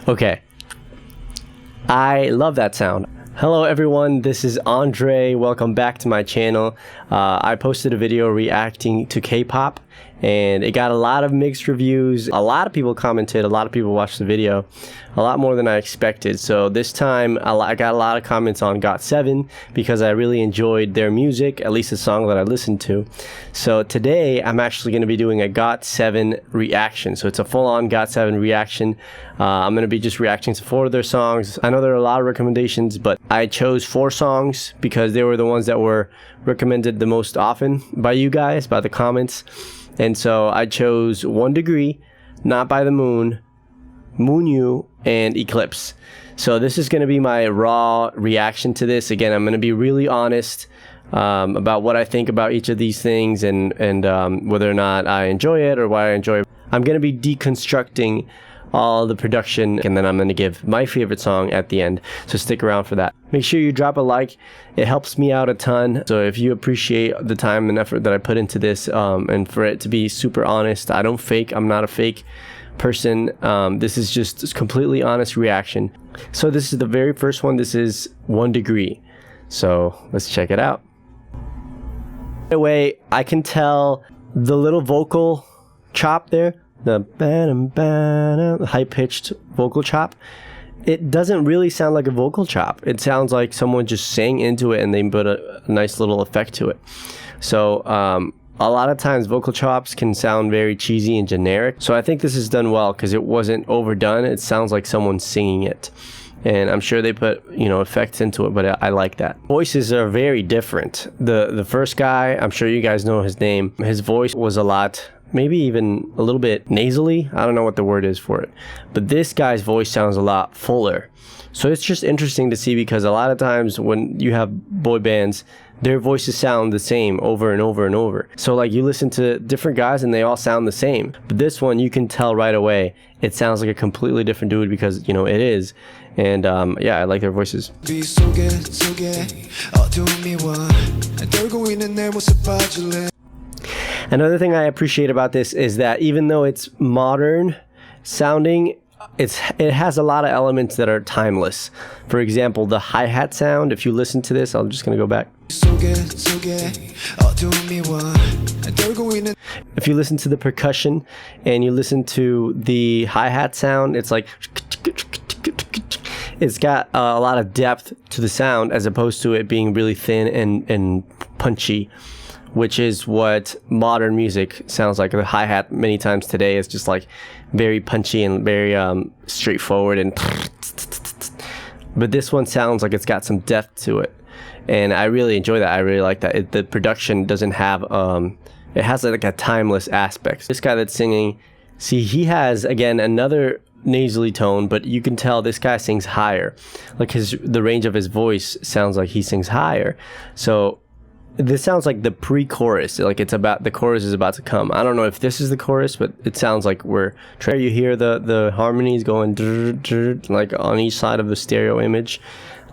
Okay, I love that sound. Hello everyone, this is Andre. Welcome back to my channel. I posted a video reacting to K-pop and it got a lot of mixed reviews. A lot of people commented, a lot of people watched the video, a lot more than I expected. So this time I got a lot of comments on GOT7 because I really enjoyed their music, at least the song that I listened to. So today I'm actually going to be doing a GOT7 reaction. So it's a full-on GOT7 reaction. I'm going to be just reacting to 4 of their songs. I know there are a lot of recommendations, but I chose 4 songs because they were the ones that were recommended the most often by you guys, by the comments. And so I chose 1 Degree, Not by the Moon, Moon You, and Eclipse. So this is going to be my raw reaction to this. Again, I'm going to be really honest about what I think about each of these things and whether or not I enjoy it or why I enjoy it. I'm going to be deconstructing all the production, and then I'm going to give my favorite song at the end, so stick around for that. Make sure you drop a like, it helps me out a ton. So if you appreciate the time and effort that I put into this, and for it to be super honest, I don't fake, I'm not a fake person. This is just a completely honest reaction. So this is the very first one. This is 1 Degree, so let's check it out. By the way, I can tell the little vocal chop there, the high-pitched vocal chop, it doesn't really sound like a vocal chop. It sounds like someone just sang into it and they put a nice little effect to it. So a lot of times vocal chops can sound very cheesy and generic. So I think this is done well because it wasn't overdone. It sounds like someone singing it. And I'm sure they put, you know, effects into it, but I like that. Voices are very different. The first guy, I'm sure you guys know his name. His voice was a lot, maybe even a little bit nasally. I don't know what the word is for it. But this guy's voice sounds a lot fuller. So it's just interesting to see because a lot of times when you have boy bands, their voices sound the same over and over and over. So like you listen to different guys and they all sound the same. But this one, you can tell right away, it sounds like a completely different dude because, you know, it is. And yeah, I like their voices. Another thing I appreciate about this is that even though it's modern sounding, it has a lot of elements that are timeless. For example, the hi-hat sound, if you listen to this, I'm just gonna go back. If you listen to the percussion and you listen to the hi-hat sound, it's like, it's got a lot of depth to the sound as opposed to it being really thin and punchy, which is what modern music sounds like. The hi-hat many times today is just like very punchy and very straightforward, and but this one sounds like it's got some depth to it, and I really enjoy that. I really like that. The production doesn't have it has like a timeless aspect. This guy that's singing, see, he has again another nasally tone, but you can tell this guy sings higher. Like the range of his voice sounds like he sings higher. So this sounds like the pre-chorus, like it's about, the chorus is about to come. I don't know if this is the chorus, but it sounds like we're trying. You hear the harmonies going like on each side of the stereo image.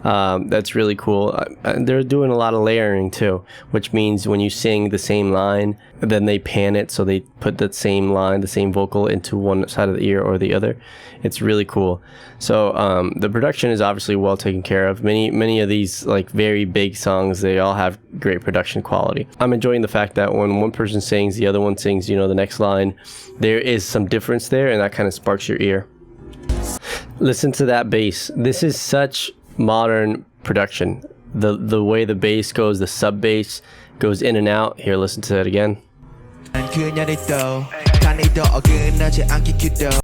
That's really cool. They're doing a lot of layering too, which means when you sing the same line, then they pan it so they put that same line, the same vocal into one side of the ear or the other. It's really cool. So the production is obviously well taken care of. Many of these like very big songs, they all have great production quality. I'm enjoying the fact that when one person sings, the other one sings, you know, the next line. There is some difference there, and that kind of sparks your ear. Listen to that bass. This is such modern production. The way the bass goes, the sub bass goes in and out. Here, listen to that again.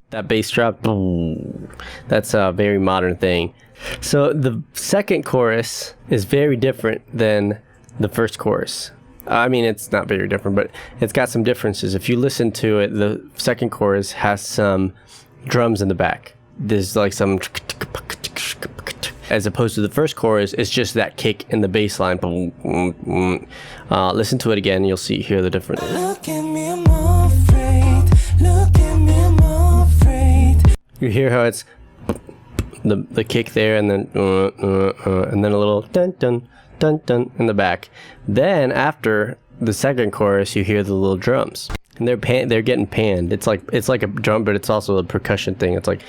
That bass drop, boom. That's a very modern thing. So the second chorus is very different than the first chorus. I mean, it's not very different, but it's got some differences. If you listen to it, the second chorus has some drums in the back. There's like some, as opposed to the first chorus, it's just that kick in the bass line. Listen to it again, you'll hear the difference. Look at me, I'm afraid. Look at me, I'm afraid. You hear how it's the kick there, and then a little dun dun dun dun in the back. Then after the second chorus, you hear the little drums, and they're getting panned. It's like a drum, but it's also a percussion thing. It's like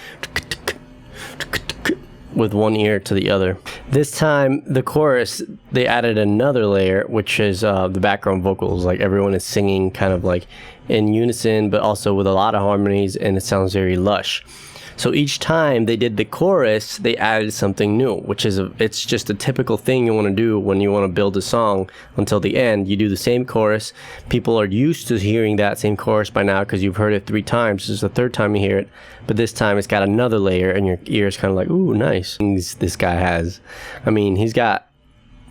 with one ear to the other. This time, the chorus, they added another layer, which is the background vocals. Like everyone is singing kind of like in unison, but also with a lot of harmonies, and it sounds very lush. So each time they did the chorus, they added something new, which is it's just a typical thing you want to do when you want to build a song until the end. You do the same chorus. People are used to hearing that same chorus by now because you've heard it 3 times. This is the 3rd time you hear it, but this time it's got another layer, and your ear is kind of like, ooh, nice. This guy has, I mean, he's got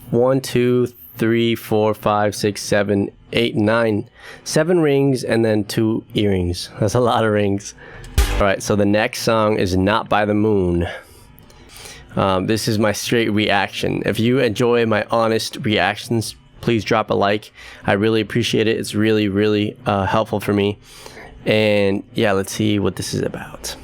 1, 2, 3, 4, 5, 6, 7, 8, 9, 7 rings, and then 2 earrings. That's a lot of rings. Alright, so the next song is Not by the Moon. This is my straight reaction. If you enjoy my honest reactions, please drop a like. I really appreciate it. It's really, really helpful for me. And yeah, let's see what this is about.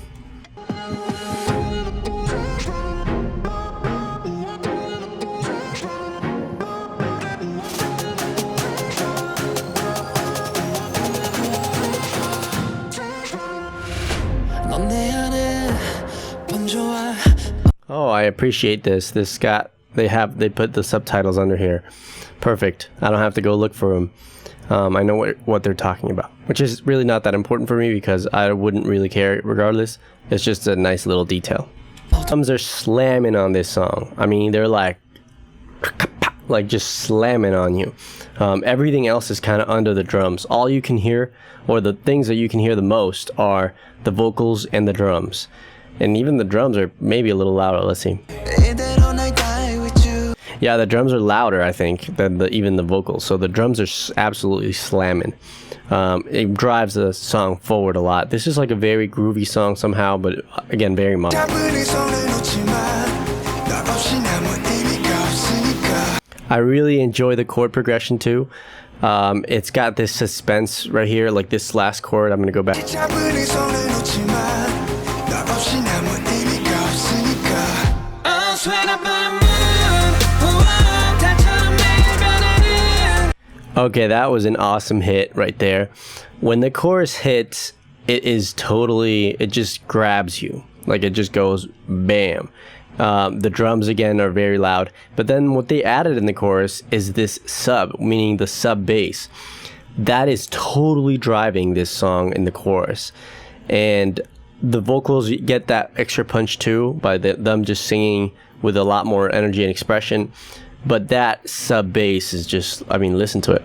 Oh, I appreciate this. They put the subtitles under here. Perfect. I don't have to go look for them. I know what they're talking about, which is really not that important for me because I wouldn't really care regardless. It's just a nice little detail. Drums are slamming on this song. I mean, they're like just slamming on you. Everything else is kind of under the drums. All you can hear, or the things that you can hear the most, are the vocals and the drums. And even the drums are maybe a little louder. Let's see. Yeah, the drums are louder, I think, than even the vocals. So the drums are absolutely slamming. It drives the song forward a lot. This is like a very groovy song somehow, but again, very modern. I really enjoy the chord progression too. It's got this suspense right here, like this last chord. I'm gonna go back. Okay, that was an awesome hit right there. When the chorus hits, it just grabs you. Like it just goes bam. The drums again are very loud, but then what they added in the chorus is this sub, meaning the sub bass. That is totally driving this song in the chorus, and the vocals get that extra punch too by them just singing with a lot more energy and expression. But that sub bass is just, I mean, listen to it.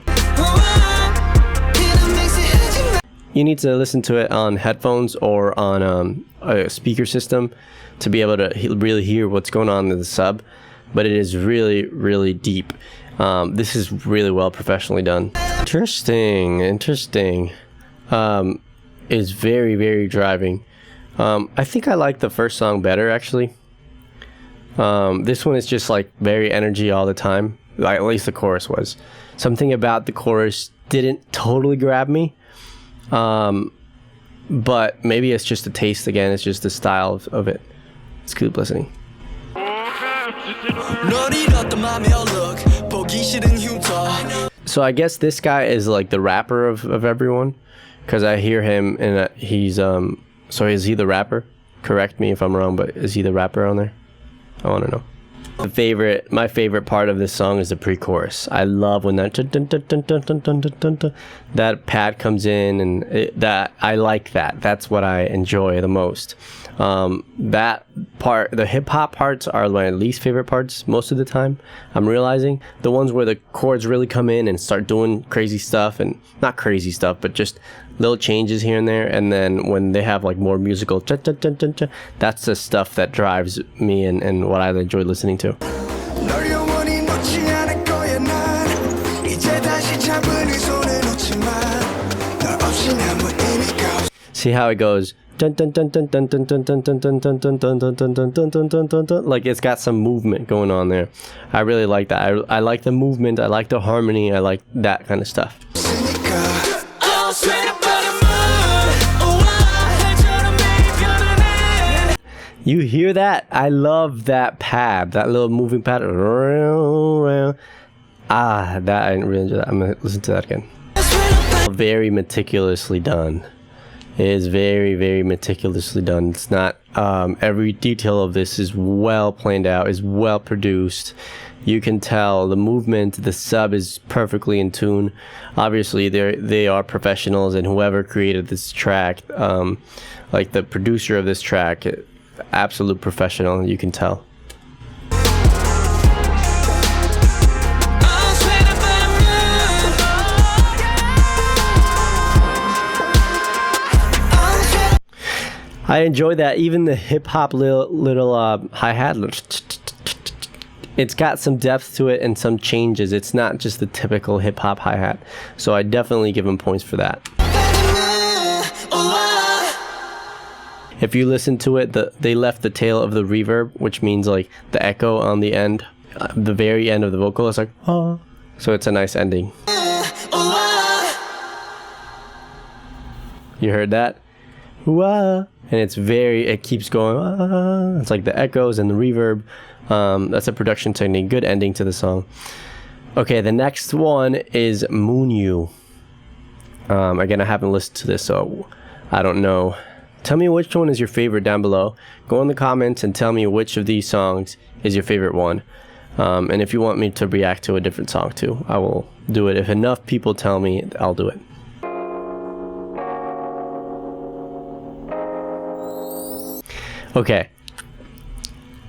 You need to listen to it on headphones or on a speaker system to be able to really hear what's going on in the sub. But it is really, really deep. This is really well professionally done. Interesting. Is very, very driving. I think I like the first song better, actually. This one is just like very energy all the time. Like, at least the chorus was. Something about the chorus didn't totally grab me. But maybe it's just a taste again. It's just the style of it. Let's keep listening. So I guess this guy is like the rapper of everyone, because I hear him and he's so is he the rapper? Correct me if I'm wrong, but is he the rapper on there? I want to know. My favorite part of this song is the pre-chorus. I love when that pad comes in, and I like that. That's what I enjoy the most. That part, the hip hop parts, are my least favorite parts most of the time. I'm realizing the ones where the chords really come in and start doing crazy stuff, and not crazy stuff, but just little changes here and there. And then when they have like more musical, that's the stuff that drives me and what I enjoy listening to. See how it goes? Like it's got some movement going on there. I really like that. I like the movement. I like the harmony. I like that kind of stuff. You hear that? I love that pad, that little moving pad. That I didn't really enjoy that. I'm gonna listen to that again. Very meticulously done. It is very, very meticulously done. It's not every detail of this is well planned out, is well produced. You can tell the movement, the sub is perfectly in tune. Obviously, they are professionals, and whoever created this track, like the producer of this track, absolute professional. You can tell. I enjoy that. Even the hip hop little hi-hat, it's got some depth to it and some changes. It's not just the typical hip hop hi-hat. So I definitely give him points for that. If you listen to it, they left the tail of the reverb, which means like the echo on the end, the very end of the vocal. It's like, oh. So it's a nice ending. You heard that? Wah. And it keeps going. It's like the echoes and the reverb. That's a production technique. Good ending to the song. Okay, the next one is Moon You. Again, I haven't listened to this, so I don't know. Tell me which one is your favorite down below. Go in the comments and tell me which of these songs is your favorite one. And if you want me to react to a different song too, I will do it. If enough people tell me, I'll do it. Okay,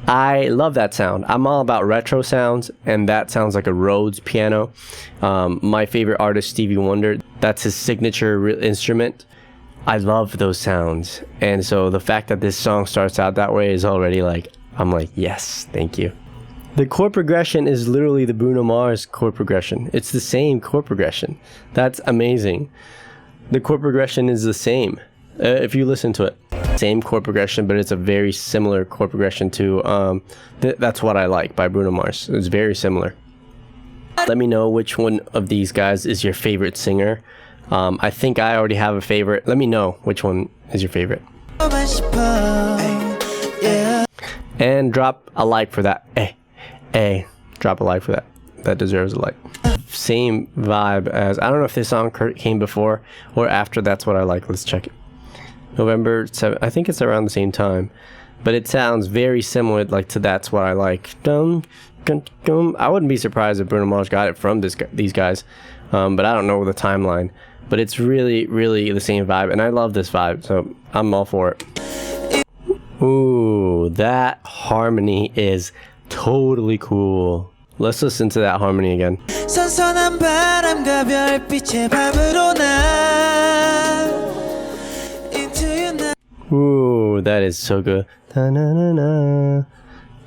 I love that sound. I'm all about retro sounds, and that sounds like a Rhodes piano. My favorite artist, Stevie Wonder, that's his signature instrument. I love those sounds, and so the fact that this song starts out that way is already like, I'm like, yes, thank you. The chord progression is literally the Bruno Mars chord progression. It's the same chord progression. That's amazing. The chord progression is the same. If you listen to it, same chord progression, but it's a very similar chord progression to That's What I Like by Bruno Mars. It's very similar. Let me know which one of these guys is your favorite singer. I think I already have a favorite. Let me know which one is your favorite. And drop a like for that. Drop a like for that. That deserves a like. Same vibe as, I don't know if this song came before or after That's What I Like. Let's check it. November 7th, I think it's around the same time, but it sounds very similar, like to That's What I Like. I wouldn't be surprised if Bruno Mars got it from these guys, but I don't know the timeline. But it's really, really the same vibe, and I love this vibe, so I'm all for it. Ooh, that harmony is totally cool. Let's listen to that harmony again. Ooh, that is so good.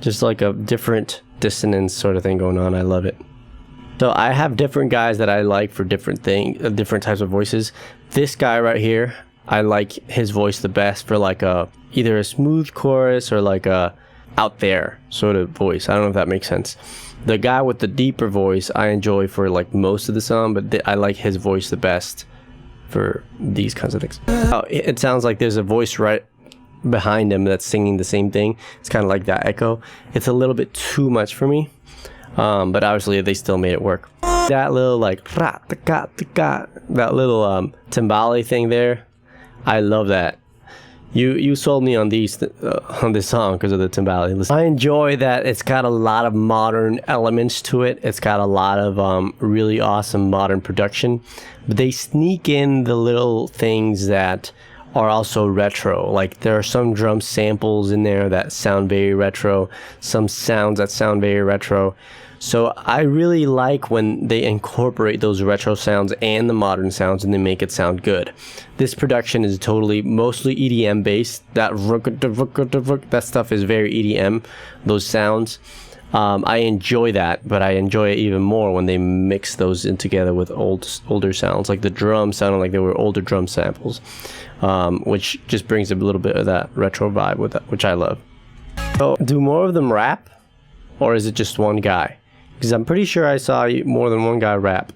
Just like a different dissonance sort of thing going on. I love it. So I have different guys that I like for different types of voices. This guy right here, I like his voice the best for like either a smooth chorus or like a out there sort of voice. I don't know if that makes sense. The guy with the deeper voice I enjoy for like most of the song, but I like his voice the best for these kinds of things. It sounds like there's a voice right behind him that's singing the same thing. It's kind of like that echo. It's a little bit too much for me, but obviously they still made it work. That little like that little timbale thing there, I love that. You sold me on this song because of the timbale. I enjoy that it's got a lot of modern elements to it. It's got a lot of really awesome modern production, but they sneak in the little things that are also retro. Like there are some drum samples in there that sound very retro, some sounds that sound very retro. So I really like when they incorporate those retro sounds and the modern sounds and they make it sound good. This production is mostly EDM based. That stuff is very EDM, those sounds. I enjoy that, but I enjoy it even more when they mix those in together with older sounds. Like the drums sounded like they were older drum samples, which just brings a little bit of that retro vibe with that, which I love. So, do more of them rap, or is it just one guy? Because I'm pretty sure I saw more than one guy rap.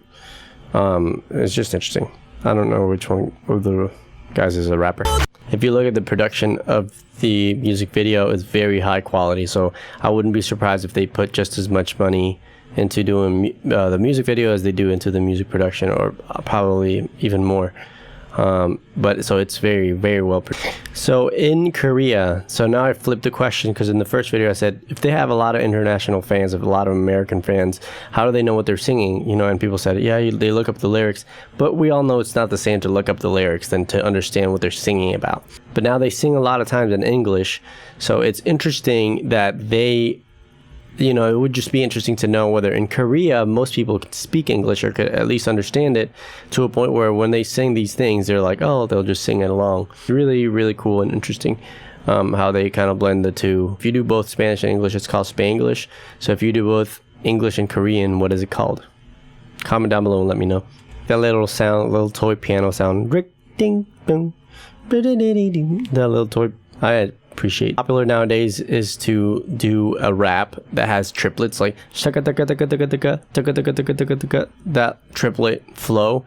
It's just interesting. I don't know which one of the guys is a rapper. If you look at the production of the music video, it's very high quality, so I wouldn't be surprised if they put just as much money into doing the music video as they do into the music production, or probably even more. But so it's very, very well produced. So in Korea, so now I flipped the question, because in the first video I said, if they have a lot of international fans, a lot of American fans, how do they know what they're singing? You know, and people said, yeah, they look up the lyrics. But we all know it's not the same to look up the lyrics than to understand what they're singing about. But now they sing a lot of times in English, so it's interesting that they, you know, it would just be interesting to know whether in Korea most people can speak English or could at least understand it, to a point where when they sing these things, they're like, oh, they'll just sing it along. Really, really cool and interesting how they kind of blend the two. If you do both Spanish and English, it's called Spanglish. So if you do both English and Korean, what is it called? Comment down below and let me know. That little sound, little toy piano sound, ding, ding, that little toy, I appreciate. Popular nowadays is to do a rap that has triplets, like that triplet flow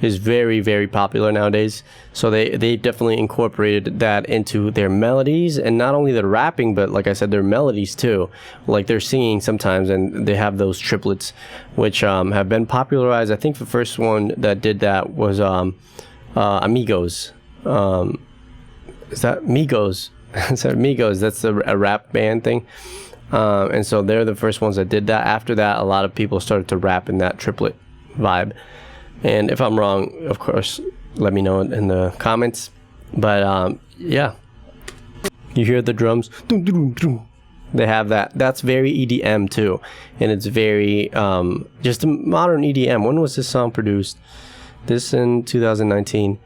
is very, very popular nowadays. So they definitely incorporated that into their melodies, and not only the rapping, but like I said, their melodies too. Like they're singing sometimes and they have those triplets, which have been popularized. I think the first one that did that was Amigos. Is that Migos? So Migos, that's a rap band thing, and so they're the first ones that did that. After that, a lot of people started to rap in that triplet vibe, and if I'm wrong, of course, let me know in the comments. But yeah, you hear the drums, they have that. That's very EDM too, and it's very just a modern EDM. When was this song produced? This in 2019.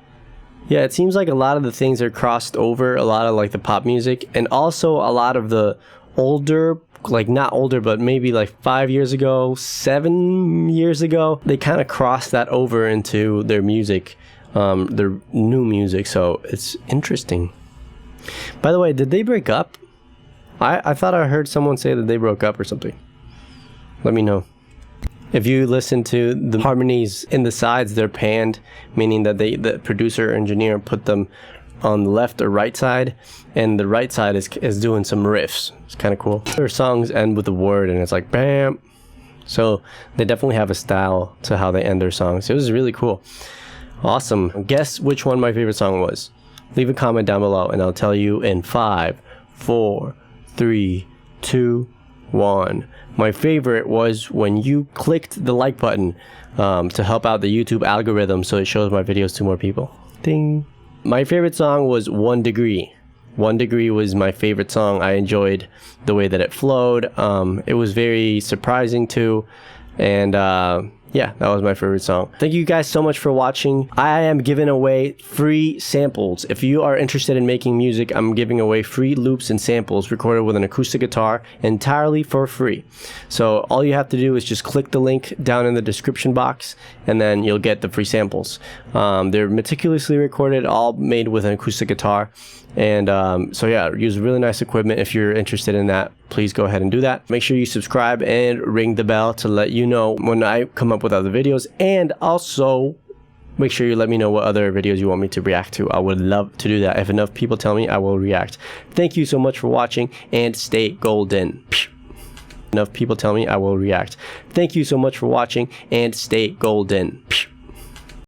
Yeah, it seems like a lot of the things are crossed over, a lot of like the pop music, and also a lot of the older, like not older, but maybe like 5 years ago, 7 years ago, they kind of crossed that over into their music, their new music. So it's interesting. By the way, did they break up? I thought I heard someone say that they broke up or something. Let me know. If you listen to the harmonies in the sides, they're panned, meaning that the producer or engineer put them on the left or right side, and the right side is doing some riffs. It's kind of cool. Their songs end with a word, and it's like bam. So they definitely have a style to how they end their songs. It was really cool. Awesome. Guess which one my favorite song was. Leave a comment down below, and I'll tell you in 5, 4, 3, 2, 1. My favorite was when you clicked the like button to help out the YouTube algorithm, so it shows my videos to more people. Ding. My favorite song was 1 Degree. 1 Degree was my favorite song. I enjoyed the way that it flowed. It was very surprising too, and yeah, that was my favorite song. Thank you guys so much for watching. I am giving away free samples. If you are interested in making music, I'm giving away free loops and samples recorded with an acoustic guitar entirely for free. So all you have to do is just click the link down in the description box, and then you'll get the free samples. They're meticulously recorded, all made with an acoustic guitar. And so yeah, use really nice equipment. If you're interested in that, please go ahead and do that. Make sure you subscribe and ring the bell to let you know when I come up with other videos, and also make sure you let me know what other videos you want me to react to. I would love to do that. If enough people tell me, I will react. Thank you so much for watching, and stay golden. Enough people tell me, I will react. Thank you so much for watching, and stay golden.